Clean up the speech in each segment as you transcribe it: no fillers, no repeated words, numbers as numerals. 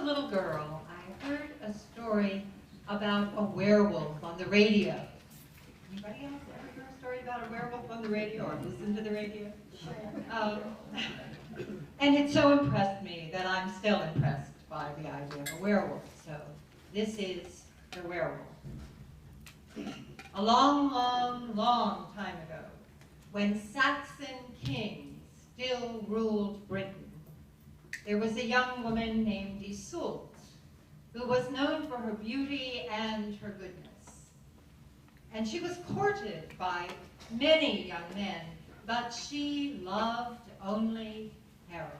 a little girl, I heard a story about a werewolf on the radio. Anybody else ever heard a story about a werewolf on the radio or listened to the radio? And it so impressed me that I'm still impressed by the idea of a werewolf. So this is the werewolf. A long, long, long time ago, when Saxon kings still ruled Britain, there was a young woman named Isolde, who was known for her beauty and her goodness. And she was courted by many young men, but she loved only Harold.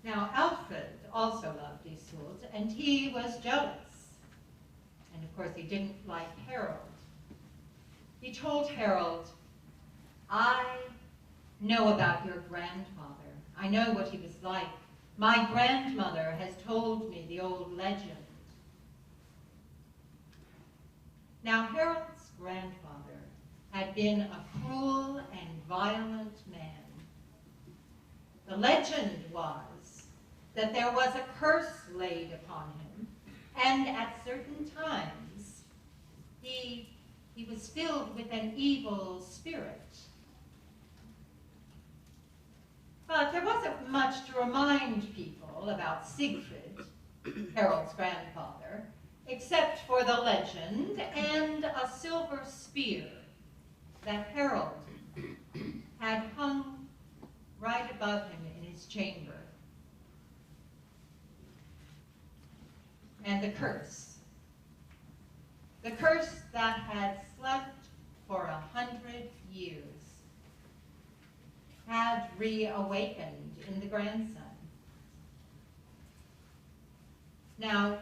Now, Alfred also loved Isolde, and he was jealous. And of course, he didn't like Harold. He told Harold, "I know about your grandfather. I know what he was like. My grandmother has told me the old legend." Now, Harold's grandfather had been a cruel and violent man. The legend was that there was a curse laid upon him, and at certain times he was filled with an evil spirit. But there wasn't much to remind people about Siegfried, Harold's grandfather, except for the legend and a silver spear that Harold had hung right above him in his chamber. And the curse that had slept for 100 years, had reawakened in the grandson. Now,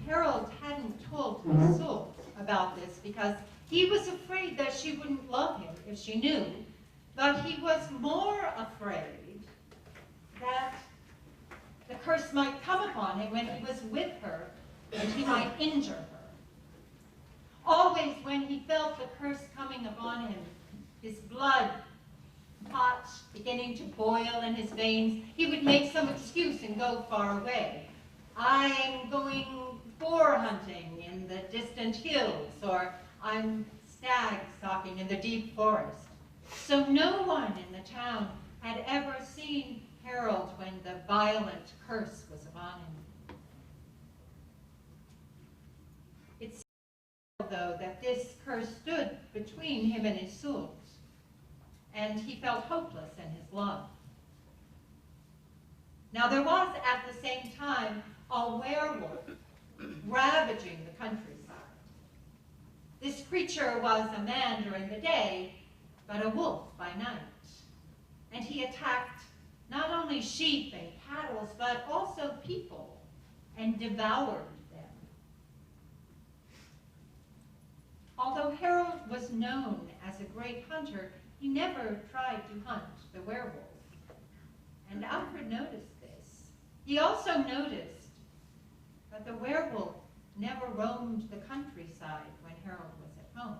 Harold hadn't told Isolde about this because he was afraid that she wouldn't love him if she knew, but he was more afraid that the curse might come upon him when he was with her and he might injure her. Always when he felt the curse coming upon him, his blood hot, beginning to boil in his veins, he would make some excuse and go far away. "I'm going boar hunting in the distant hills," or "I'm stag stalking in the deep forest." So no one in the town had ever seen Harold when the violent curse was upon him. It seemed, though, that this curse stood between him and Isolde, and he felt hopeless in his love. Now, there was at the same time a werewolf ravaging the countryside. This creature was a man during the day, but a wolf by night. And he attacked not only sheep and cattle, but also people, and devoured them. Although Harold was known as a great hunter, he never tried to hunt the werewolf. And Alfred noticed this. He also noticed that the werewolf never roamed the countryside when Harold was at home.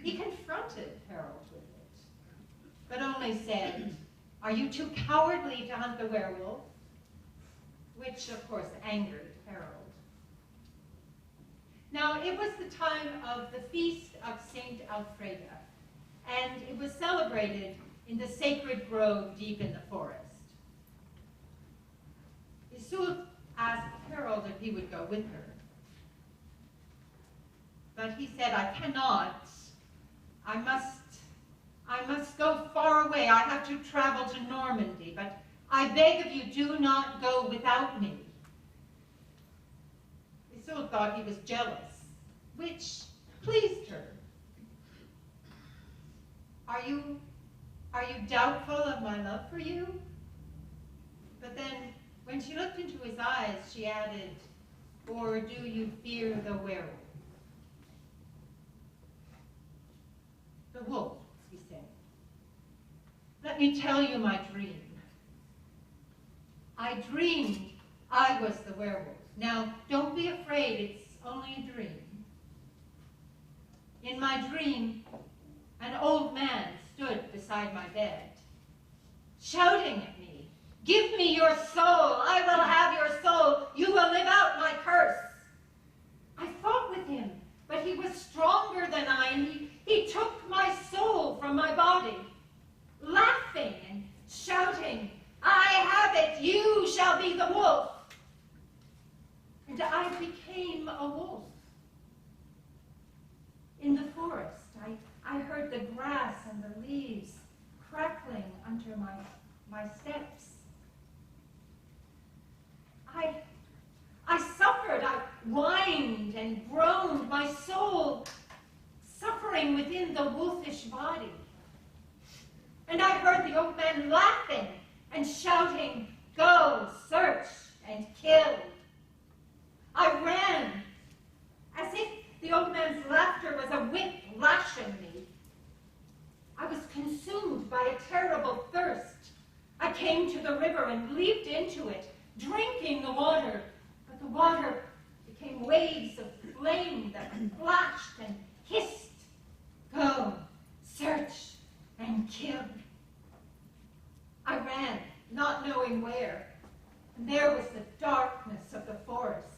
He confronted Harold with it, but only said, "Are you too cowardly to hunt the werewolf?" Which, of course, angered Harold. Now, it was the time of the feast of St. Alfreda, and it was celebrated in the sacred grove deep in the forest. Isolde asked Harold if he would go with her. But he said, "I cannot. I must go far away. I have to travel to Normandy, but I beg of you, do not go without me." Isolde thought he was jealous, which pleased her. Are you doubtful of my love for you?" But then, when she looked into his eyes, she added, "Or do you fear the werewolf?" "The wolf," he said. "Let me tell you my dream. I dreamed I was the werewolf. Now, don't be afraid, it's only a dream. In my dream, an old man stood beside my bed. shouting at me, "Give me your soul, I will have your soul, you will live out my curse." I fought with him, but he was stronger than I, and he took my soul from my body, laughing and shouting, "I have it, you shall be the wolf." And I became a wolf. In the forest, I heard the grass and the leaves crackling under my steps. I suffered, I whined and groaned, my soul suffering within the wolfish body. And I heard the old man laughing and shouting, "Go, search, and kill." I ran, as if the old man's laughter was a whip lashing me. I was consumed by a terrible thirst. I came to the river and leaped into it, drinking the water, but the water became waves of flame that flashed and hissed. "Go, search, and kill." I ran, not knowing where, and there was the darkness of the forest,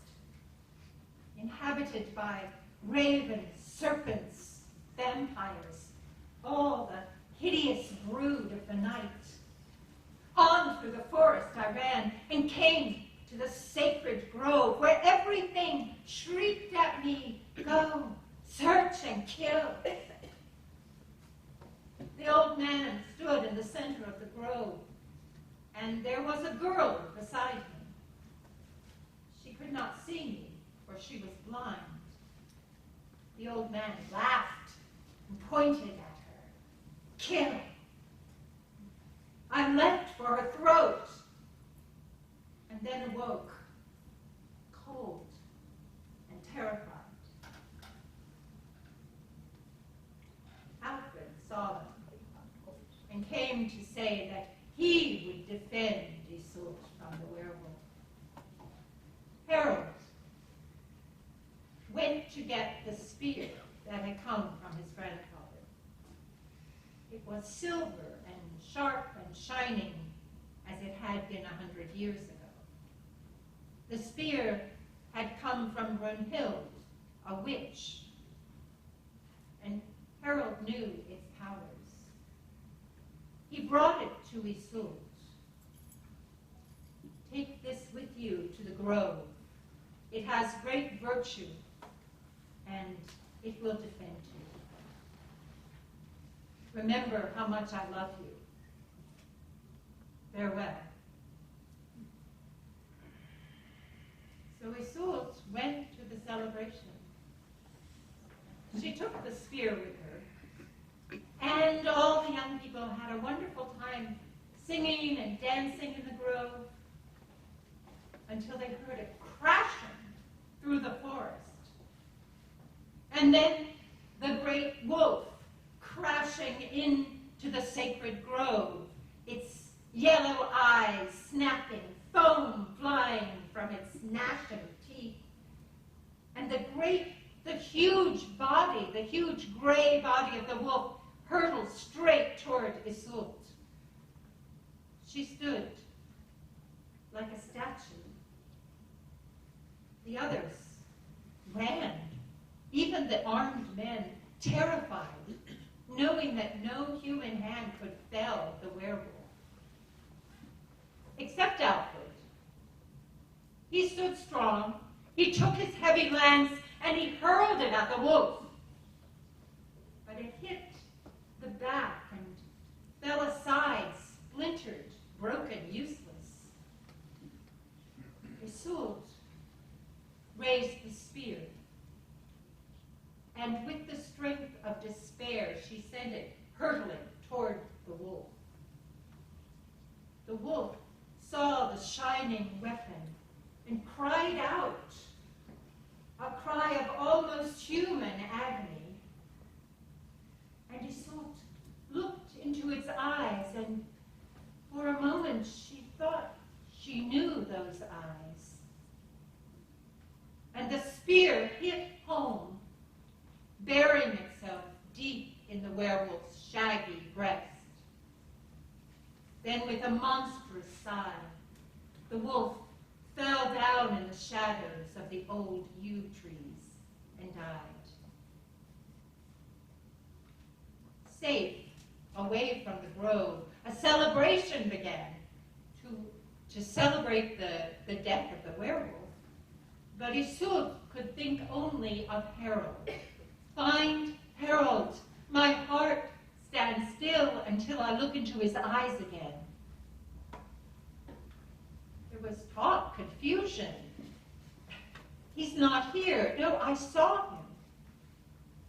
inhabited by ravens, serpents, vampires, all the hideous brood of the night. On through the forest I ran and came to the sacred grove where everything shrieked at me, "Go, search, and kill." The old man stood in the center of the grove, and there was a girl beside him. She could not see me, for she was blind. The old man laughed and pointed at her. "Kill." I leapt for her throat, and then awoke, cold and terrified. Alfred saw them and came to say that he would defend Isolde from the werewolf. Harold went to get the spear that had come from his grandfather. It was silver and sharp and shining as it had been 100 years ago. The spear had come from Brunhild, a witch, and Harold knew its powers. He brought it to Isolde. "Take this with you to the grove. It has great virtue, and it will defend you. Remember how much I love you. Farewell." So Isolde went to the celebration. She took the spear with her, and all the young people had a wonderful time singing and dancing in the grove until they heard it crashing through the forest. And then the great wolf crashing into the sacred grove, its yellow eyes snapping, foam flying from its gnashing teeth. And the huge body, the huge gray body of the wolf hurtled straight toward Isolde. She stood like a statue. The others ran, even the armed men, terrified, knowing that no human hand could fell the werewolf. Except Alfred. He stood strong. He took his heavy lance and he hurled it at the wolf. But it hit the back and fell aside, splintered, broken, useless. Isolde raised the spear, and with the strength of despair, she sent it hurtling toward the wolf. The wolf saw the shining weapon and cried out, a cry of almost human agony. And Isolde looked into its eyes, and for a moment she thought she knew those eyes. And the spear hit home, burying itself deep in the werewolf's shaggy breast. Then with a monstrous sigh, the wolf fell down in the shadows of the old yew trees and died. Safe, away from the grove, a celebration began to celebrate the death of the werewolf. But Isolde could think only of Harold. Find Harold. My heart stands still until I look into his eyes again. There was talk, confusion. He's not here. No, I saw him.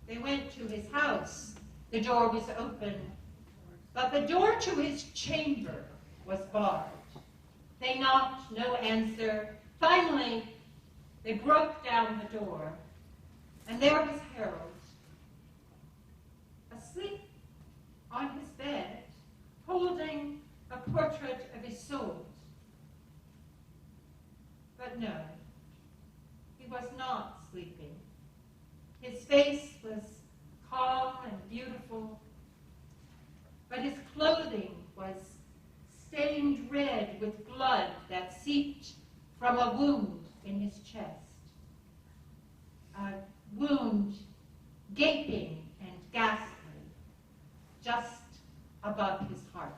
They went to his house. The door was open, but the door to his chamber was barred. They knocked, no answer. Finally, they broke down the door, and there was Harold, asleep on his bed, holding a portrait of Isolde. But no, he was not sleeping. His face was calm and beautiful, but his clothing was stained red with blood that seeped from a wound in his chest. A wound gaping and ghastly just above his heart.